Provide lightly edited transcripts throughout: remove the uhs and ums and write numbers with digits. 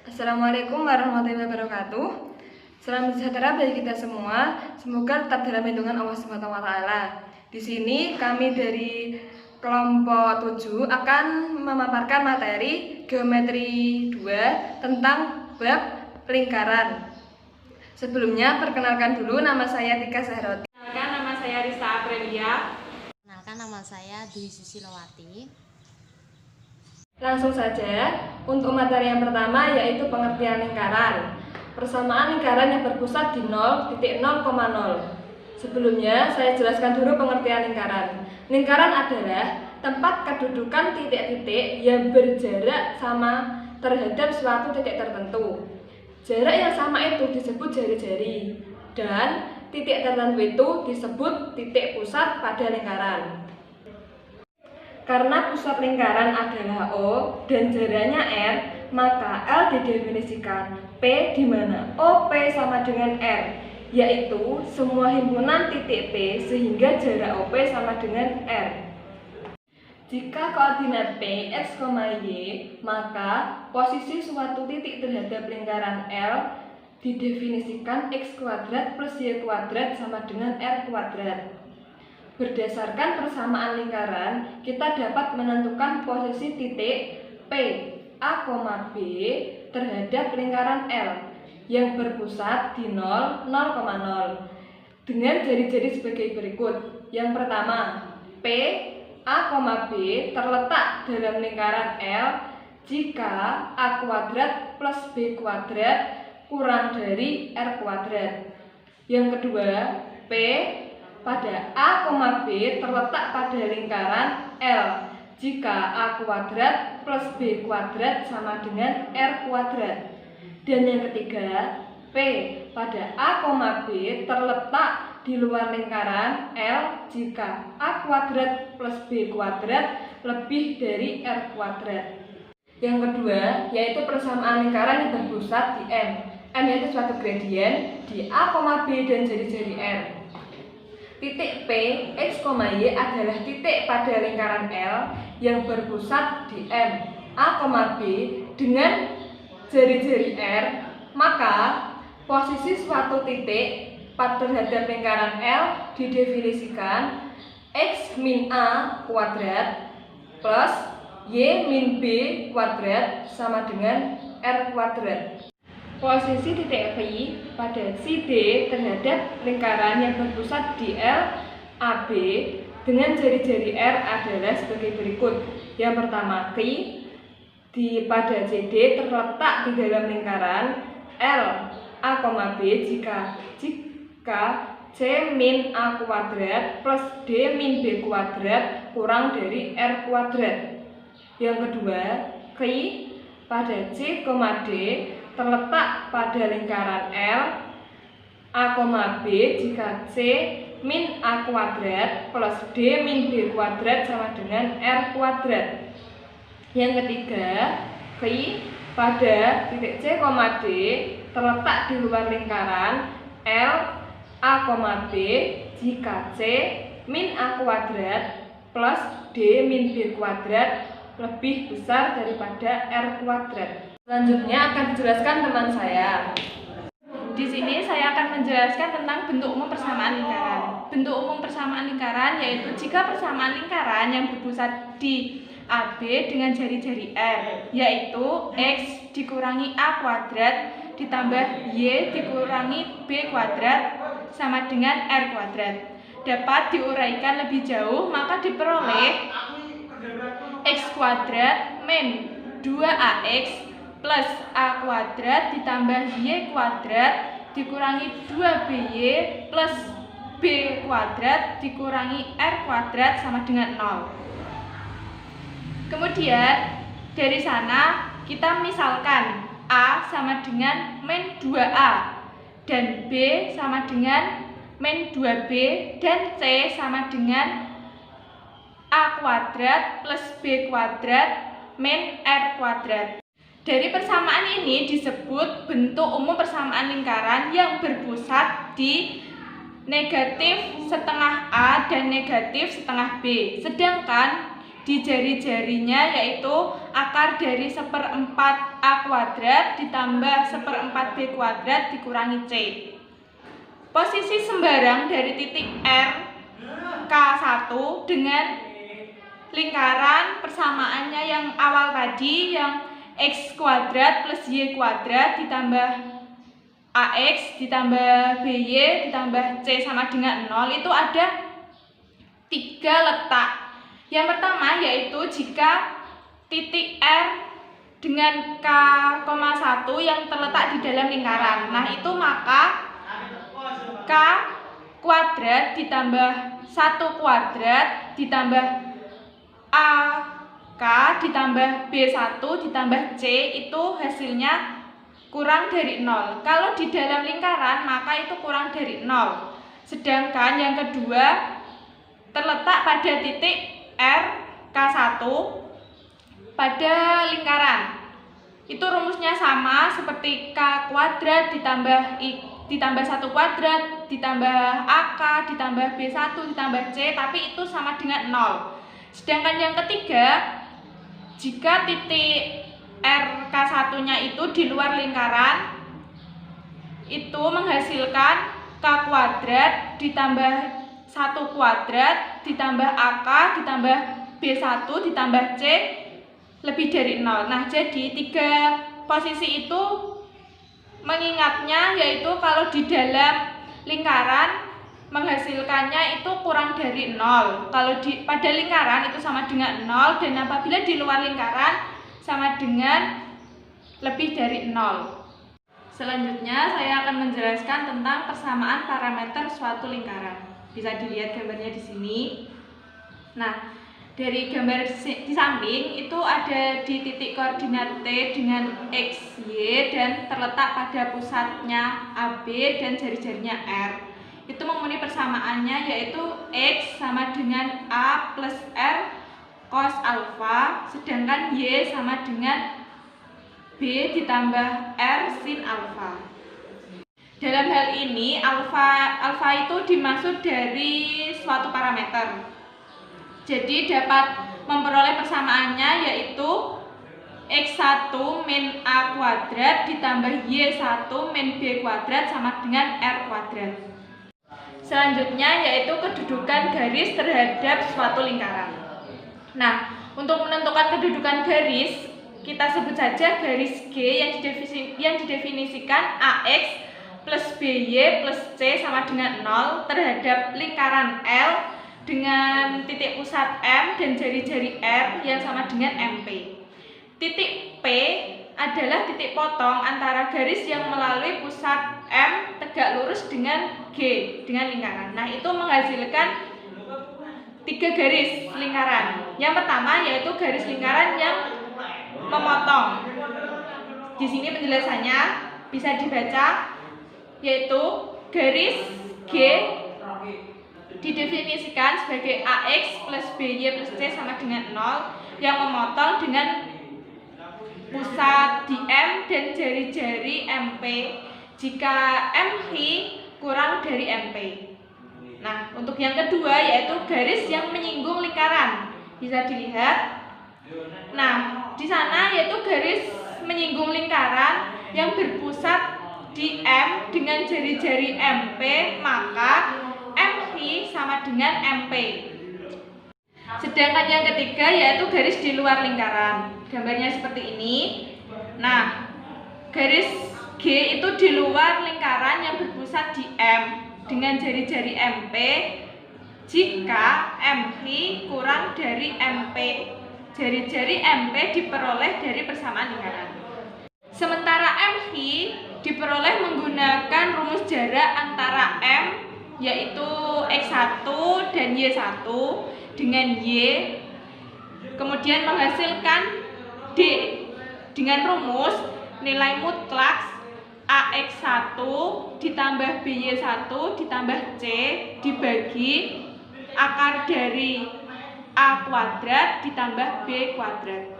Assalamualaikum warahmatullahi wabarakatuh. Salam sejahtera bagi kita semua. Semoga tetap dalam lindungan Allah Subhanahu wa taala. Di sini kami dari kelompok 7 akan memaparkan materi geometri 2 tentang bab lingkaran. Sebelumnya perkenalkan dulu, nama saya Tika Zahroti. Perkenalkan, nama saya Rista Aprilia. Perkenalkan, nama saya Dwi Susilowati. Langsung saja untuk materi yang pertama, yaitu pengertian lingkaran. Persamaan lingkaran yang berpusat di 0,0,0. Sebelumnya saya jelaskan dulu pengertian lingkaran. Lingkaran adalah tempat kedudukan titik-titik yang berjarak sama terhadap suatu titik tertentu. Jarak yang sama itu disebut jari-jari, dan titik tertentu itu disebut titik pusat pada lingkaran. Karena pusat lingkaran adalah O dan jaraknya R, maka L didefinisikan P, di mana OP sama dengan R, yaitu semua himpunan titik P sehingga jarak OP sama dengan R. Jika koordinat P, X, Y, maka posisi suatu titik terhadap lingkaran L didefinisikan X kuadrat plus Y kuadrat sama dengan R kuadrat. Berdasarkan persamaan lingkaran, kita dapat menentukan posisi titik P, A, B terhadap lingkaran L yang berpusat di 0,0 dengan jari-jari sebagai berikut. Yang pertama, P, A, B terletak dalam lingkaran L jika A kuadrat plus B kuadrat kurang dari R kuadrat. Yang kedua, P pada A, B terletak pada lingkaran L jika A kuadrat plus B kuadrat sama dengan R kuadrat. Dan yang ketiga, P pada A, B terletak di luar lingkaran L jika A kuadrat plus B kuadrat lebih dari R kuadrat. Yang kedua, yaitu persamaan lingkaran yang berpusat di M. M yaitu suatu gradien di A, B dan jari-jari R. Titik P, X, Y adalah titik pada lingkaran L yang berpusat di M, A, B dengan jari-jari R, maka posisi suatu titik terhadap lingkaran L didefinisikan X min A kuadrat plus Y min B kuadrat sama dengan R kuadrat. Posisi titik P pada CD terhadap lingkaran yang berpusat di L, AB dengan jari-jari R adalah sebagai berikut. Yang pertama, pada CD terletak di dalam lingkaran L, A, B jika C min A kuadrat plus D min B kuadrat kurang dari R kuadrat. Yang kedua, pada C, D terletak pada lingkaran L, A, B jika C min A kuadrat plus D min B kuadrat sama dengan R kuadrat. Yang ketiga, pada titik C, D terletak di luar lingkaran L, A, B jika C min A kuadrat plus D min B kuadrat lebih besar daripada R kuadrat. Selanjutnya akan dijelaskan teman saya. Di sini saya akan menjelaskan tentang bentuk umum persamaan lingkaran. Bentuk umum persamaan lingkaran yaitu jika persamaan lingkaran yang berpusat di AB dengan jari-jari R, yaitu X dikurangi A kuadrat ditambah Y dikurangi B kuadrat sama dengan R kuadrat, dapat diuraikan lebih jauh, maka diperoleh X kuadrat min 2AX plus A kuadrat ditambah Y kuadrat dikurangi 2BY plus B kuadrat dikurangi R kuadrat sama dengan 0. Kemudian dari sana kita misalkan A sama dengan min 2A dan B sama dengan min 2B dan C sama dengan A kuadrat plus B kuadrat min R kuadrat. Dari persamaan ini disebut bentuk umum persamaan lingkaran yang berpusat di negatif setengah A dan negatif setengah B. Sedangkan di jari-jarinya, yaitu akar dari 1/4 A kuadrat ditambah 1/4 B kuadrat dikurangi C. Posisi sembarang dari titik R K1 dengan lingkaran persamaannya yang awal tadi, yang X kuadrat plus Y kuadrat ditambah AX ditambah BY ditambah C sama dengan 0, itu ada 3 letak. Yang pertama yaitu jika titik R dengan K,1 yang terletak di dalam lingkaran. Nah, itu maka K kuadrat ditambah 1 kuadrat ditambah AK ditambah B1 ditambah C itu hasilnya kurang dari 0. Kalau di dalam lingkaran maka itu kurang dari 0. Sedangkan yang kedua terletak pada titik R K1 pada lingkaran. Itu rumusnya sama seperti K kuadrat ditambah 1 kuadrat ditambah AK ditambah B1 ditambah C, tapi itu sama dengan 0. Sedangkan yang ketiga, jika titik RK1-nya itu di luar lingkaran, itu menghasilkan K kuadrat ditambah 1 kuadrat ditambah AK ditambah B1 ditambah C lebih dari 0. Nah, jadi 3 posisi itu mengingatnya yaitu kalau di dalam lingkaran menghasilkannya itu kurang dari 0. Kalau pada lingkaran itu sama dengan 0, dan apabila di luar lingkaran sama dengan lebih dari 0. Selanjutnya saya akan menjelaskan tentang persamaan parameter suatu lingkaran. Bisa dilihat gambarnya di sini. Nah, dari gambar di samping itu ada di titik koordinat T dengan X, Y, dan terletak pada pusatnya AB dan jari-jarinya R. Itu memenuhi persamaannya yaitu X sama dengan A plus R cos alfa, sedangkan Y sama dengan B ditambah R sin alfa. Dalam hal ini alfa itu dimaksud dari suatu parameter. Jadi dapat memperoleh persamaannya yaitu X1 min A kuadrat ditambah Y1 min B kuadrat sama dengan R kuadrat. Selanjutnya yaitu kedudukan garis terhadap suatu lingkaran. Nah, untuk menentukan kedudukan garis, kita sebut saja garis G yang didefinisikan AX plus BY plus C sama dengan 0 terhadap lingkaran L dengan titik pusat M dan jari-jari R yang sama dengan MP. Titik P adalah titik potong antara garis yang melalui pusat M tegak lurus dengan G dengan lingkaran. Nah, itu menghasilkan 3 garis lingkaran. Yang pertama yaitu garis lingkaran yang memotong. Di sini penjelasannya bisa dibaca, yaitu garis G didefinisikan sebagai AX plus BY plus C sama dengan 0 yang memotong dengan pusat di M dan jari-jari MP jika MP kurang dari MP. Nah, untuk yang kedua yaitu garis yang menyinggung lingkaran. Bisa dilihat. Nah, di sana yaitu garis menyinggung lingkaran yang berpusat di M dengan jari-jari MP, maka MP sama dengan MP. Sedangkan yang ketiga yaitu garis di luar lingkaran. Gambarnya seperti ini. Nah, garis G itu di luar lingkaran yang berpusat di M dengan jari-jari MP jika MP kurang dari MP. Jari-jari MP diperoleh dari persamaan lingkaran. Sementara MP diperoleh menggunakan rumus jarak antara M yaitu X1 dan Y1 dengan Y, kemudian menghasilkan D dengan rumus nilai mutlak AX1 ditambah BY1 ditambah C dibagi akar dari A kuadrat ditambah B kuadrat.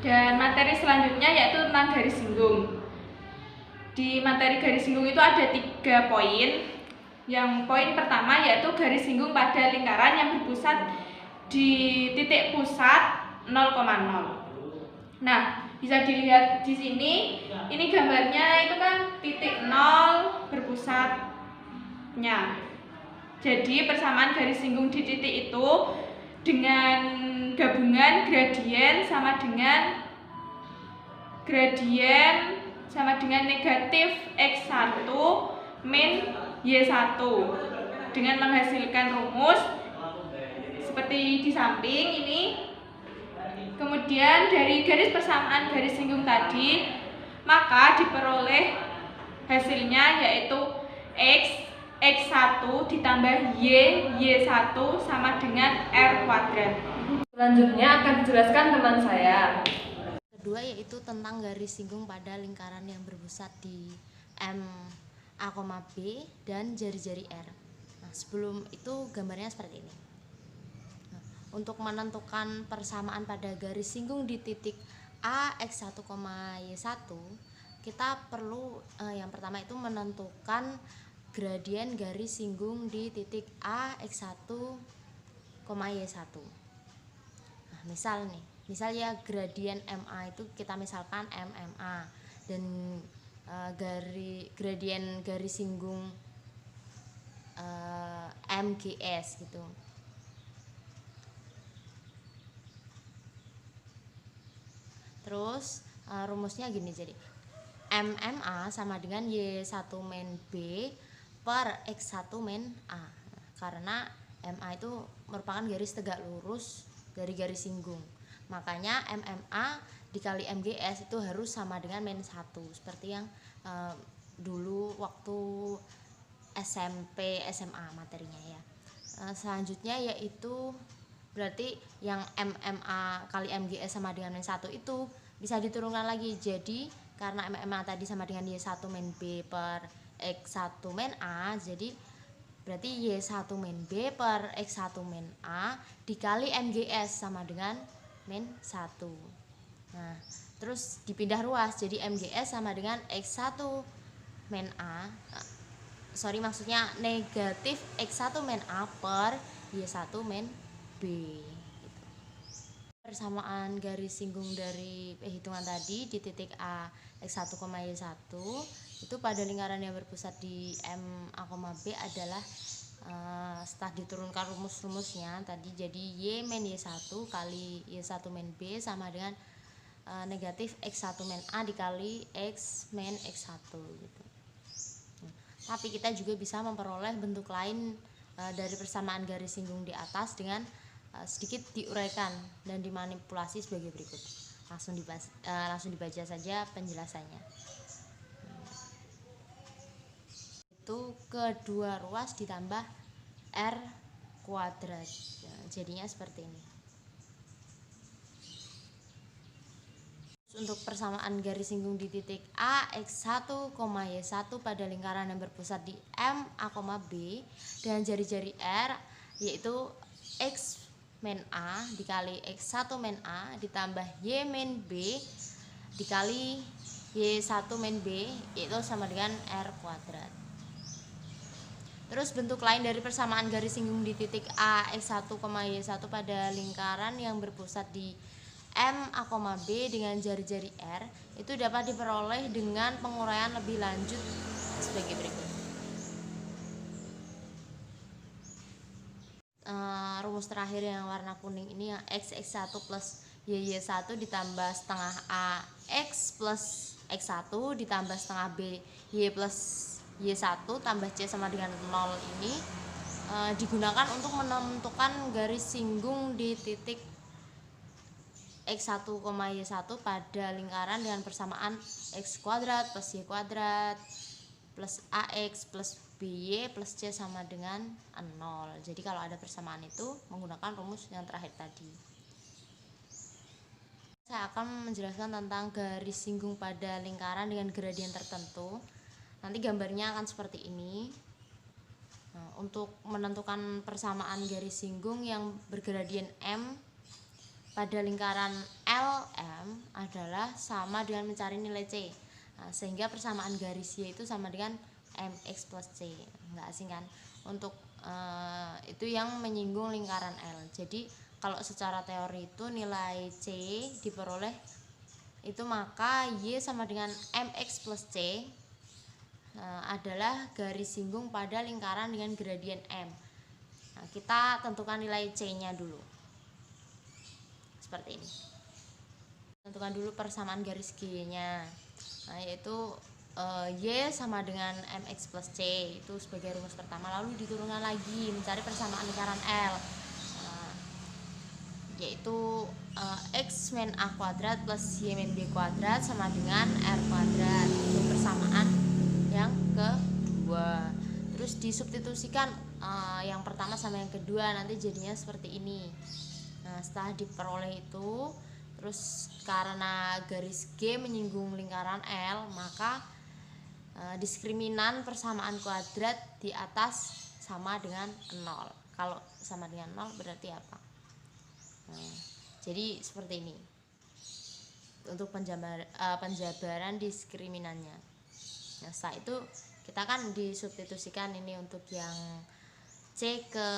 Dan materi selanjutnya yaitu tentang garis singgung. Di materi garis singgung itu ada 3 poin. Yang poin pertama yaitu garis singgung pada lingkaran yang berpusat di titik pusat 0,0. Nah, bisa dilihat di sini, ini gambarnya itu kan titik 0 berpusatnya. Jadi persamaan garis singgung di titik itu dengan gabungan gradien sama dengan negatif X1 min Y1 dengan menghasilkan rumus seperti di samping ini. Kemudian dari garis persamaan garis singgung tadi, maka diperoleh hasilnya yaitu X1 ditambah Y1 sama dengan R kuadrat. Selanjutnya akan dijelaskan teman saya. Kedua yaitu tentang garis singgung pada lingkaran yang berpusat di M A, B dan jari-jari R. Nah, sebelum itu gambarnya seperti ini. Untuk menentukan persamaan pada garis singgung di titik A X1, Y1, kita perlu yang pertama itu menentukan gradien garis singgung di titik A X1, Y1. Nah, misal ya gradien MA itu kita misalkan MMA dan gradien garis singgung MGS gitu. Terus rumusnya gini, jadi MMA sama dengan Y1 min B per X1 min A. Karena MA itu merupakan garis tegak lurus dari garis singgung. Makanya MMA dikali MGS itu harus sama dengan min 1. Seperti yang dulu waktu SMP, SMA materinya ya. Selanjutnya yaitu berarti yang MMA kali MGS sama dengan min 1 itu bisa diturunkan lagi. Jadi karena MMA tadi sama dengan Y1 min B per X1 min A, jadi berarti Y1 min B per X1 min A dikali MGS sama dengan min 1. Nah, terus dipindah ruas, jadi MGS sama dengan X1 min A, maksudnya negatif X1 min A per Y1 min B gitu. Persamaan garis singgung dari hitungan tadi di titik A X1, Y1 itu pada lingkaran yang berpusat di M A, B adalah setelah diturunkan rumus-rumusnya tadi, jadi Y min Y1 kali Y1 min B sama dengan negatif X1 min A dikali X min X1 gitu. Tapi kita juga bisa memperoleh bentuk lain dari persamaan garis singgung di atas dengan sedikit diuraikan dan dimanipulasi sebagai berikut. Langsung dibaca saja penjelasannya. Itu kedua ruas ditambah R kuadrat. Jadinya seperti ini. Untuk persamaan garis singgung di titik A X1, Y1 pada lingkaran yang berpusat di M A, B dengan jari-jari R yaitu X min A dikali X1 min A ditambah Y min B dikali Y1 min B yaitu sama dengan R kuadrat. Terus bentuk lain dari persamaan garis singgung di titik A X1, Y1 pada lingkaran yang berpusat di M A, B dengan jari-jari R itu dapat diperoleh dengan penguraian lebih lanjut sebagai berikut. Rumus terakhir yang warna kuning ini yang X1 plus Y1 ditambah setengah A X plus X1 ditambah setengah B Y plus Y1 tambah C sama dengan 0 ini digunakan untuk menentukan garis singgung di titik X1, Y1 pada lingkaran dengan persamaan X kuadrat plus Y kuadrat plus AX plus BY plus C sama dengan 0. Jadi kalau ada persamaan itu menggunakan rumus yang terakhir tadi. Saya akan menjelaskan tentang garis singgung pada lingkaran dengan gradien tertentu. Nanti gambarnya akan seperti ini. Nah, untuk menentukan persamaan garis singgung yang bergradien M pada lingkaran LM adalah sama dengan mencari nilai C. Nah, sehingga persamaan garis Y itu sama dengan MX plus C. Enggak asing kan? Untuk itu yang menyinggung lingkaran L. Jadi kalau secara teori itu nilai C diperoleh itu maka Y sama dengan MX plus C adalah garis singgung pada lingkaran dengan gradien M. Nah, kita tentukan nilai C-nya dulu. Seperti ini. Tentukan dulu persamaan garis G-nya. Nah, yaitu Y sama dengan MX plus C itu sebagai rumus pertama, lalu diturunkan lagi mencari persamaan lingkaran L, yaitu X min A kuadrat plus Y min B kuadrat sama dengan R kuadrat. Itu persamaan yang kedua. Terus disubstitusikan yang pertama sama yang kedua, nanti jadinya seperti ini. Nah, setelah diperoleh itu, terus karena garis G menyinggung lingkaran L, maka diskriminan persamaan kuadrat di atas sama dengan 0. Kalau sama dengan 0 berarti apa? Nah, jadi seperti ini untuk penjabaran diskriminannya. Nah, setelah itu kita kan disubstitusikan ini untuk yang C ke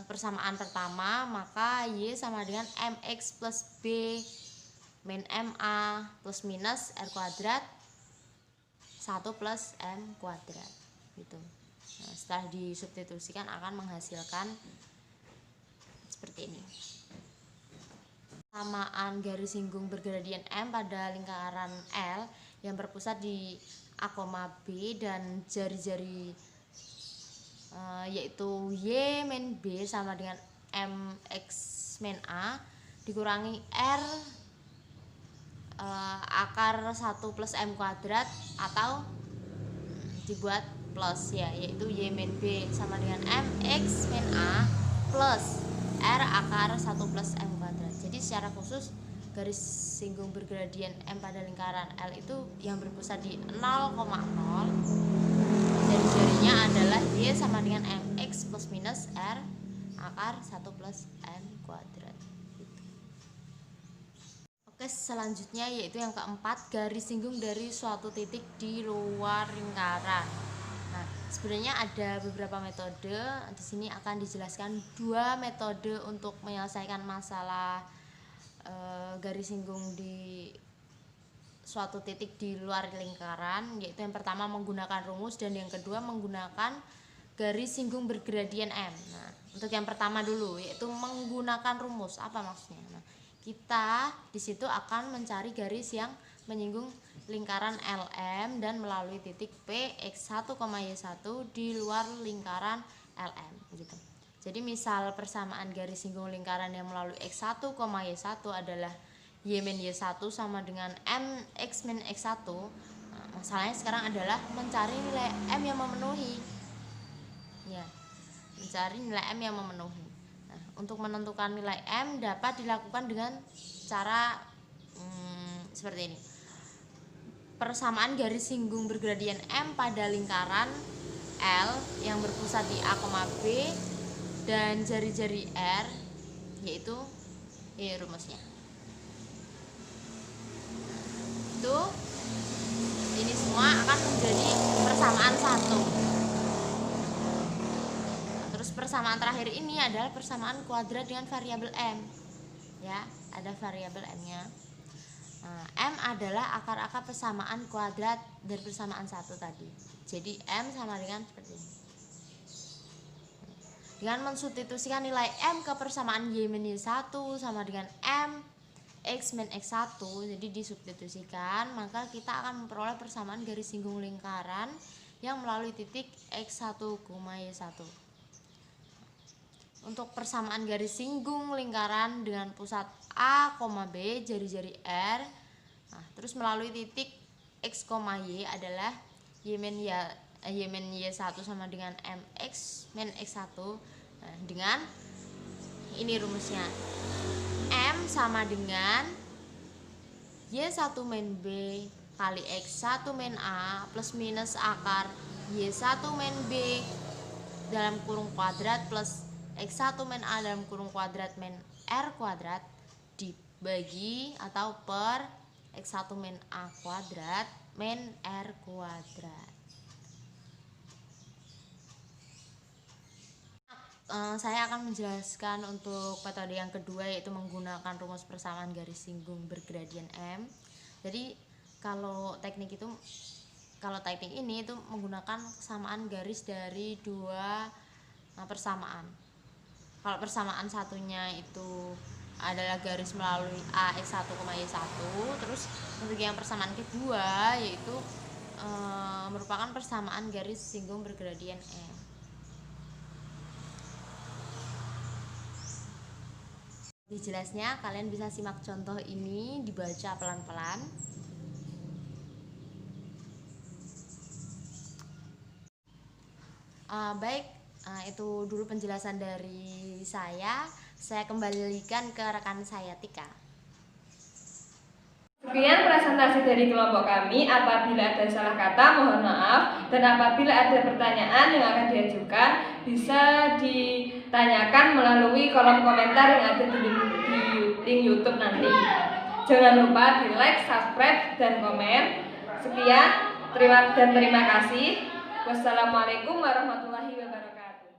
persamaan pertama, maka Y sama dengan MX plus B min MA plus minus R kuadrat 1 plus M kuadrat gitu. Nah, setelah disubstitusikan akan menghasilkan seperti ini. Persamaan garis singgung bergradien M pada lingkaran L yang berpusat di A, B dan jari-jari yaitu Y min B sama dengan MX min A dikurangi R akar 1 plus M kuadrat atau dibuat plus ya, yaitu Y min B sama dengan MX min A plus R akar 1 plus M kuadrat. Jadi secara khusus garis singgung bergradien M pada lingkaran L itu yang berpusat di 0,0, jari-jarinya adalah Y sama dengan MX plus minus R akar 1 plus M kuadrat. Oke, selanjutnya yaitu yang keempat, garis singgung dari suatu titik di luar lingkaran. Nah, sebenarnya ada beberapa metode. Di sini akan dijelaskan 2 metode untuk menyelesaikan masalah garis singgung di suatu titik di luar lingkaran, yaitu yang pertama menggunakan rumus dan yang kedua menggunakan garis singgung bergradien M. Nah, untuk yang pertama dulu yaitu menggunakan rumus. Apa maksudnya? Nah, kita di situ akan mencari garis yang menyinggung lingkaran LM dan melalui titik P X1, Y1 di luar lingkaran LM gitu. Jadi misal persamaan garis singgung lingkaran yang melalui X1, Y1 adalah Y min Y1 sama dengan M X min X1. Nah, masalahnya sekarang adalah mencari nilai M yang memenuhi. Ya, mencari nilai M yang memenuhi. Untuk menentukan nilai M dapat dilakukan dengan cara seperti ini. Persamaan garis singgung bergradien M pada lingkaran L yang berpusat di A, B dan jari-jari R, yaitu ini rumusnya. Itu ini semua akan menjadi persamaan satu. Persamaan terakhir ini adalah persamaan kuadrat dengan variabel M. Ya, ada variabel M-nya. Nah, M adalah akar-akar persamaan kuadrat dari persamaan satu tadi. Jadi M sama dengan seperti ini. Dengan mensubstitusikan nilai M ke persamaan Y min Y1 sama dengan M X min X1, jadi disubstitusikan, maka kita akan memperoleh persamaan garis singgung lingkaran yang melalui titik X1, Y1. Untuk persamaan garis singgung lingkaran dengan pusat A, B, jari-jari R, nah, terus melalui titik X, Y adalah Y min Y1 sama dengan MX min X1. Nah, dengan ini rumusnya, M sama dengan Y1 min B kali X1 min A plus minus akar Y1 min B dalam kurung kuadrat plus X1 min A dalam kurung kuadrat min R kuadrat dibagi atau per X1 min A kuadrat min R kuadrat. Saya akan menjelaskan untuk metode yang kedua, yaitu menggunakan rumus persamaan garis singgung bergradien M. Jadi kalau teknik ini itu menggunakan kesamaan garis dari dua persamaan. Kalau persamaan satunya itu adalah garis melalui A X1, Y1, terus untuk yang persamaan kedua yaitu merupakan persamaan garis singgung bergradien M. Lebih jelasnya kalian bisa simak contoh ini, dibaca pelan-pelan. Baik, itu dulu penjelasan dari saya. Saya kembalikan ke rekan saya, Tika. Sekian presentasi dari kelompok kami. Apabila ada salah kata, mohon maaf. Dan apabila ada pertanyaan yang akan diajukan, bisa ditanyakan melalui kolom komentar yang ada di link YouTube nanti. Jangan lupa di like, subscribe, dan komen. Sekian, terima kasih. Wassalamualaikum warahmatullahi wabarakatuh.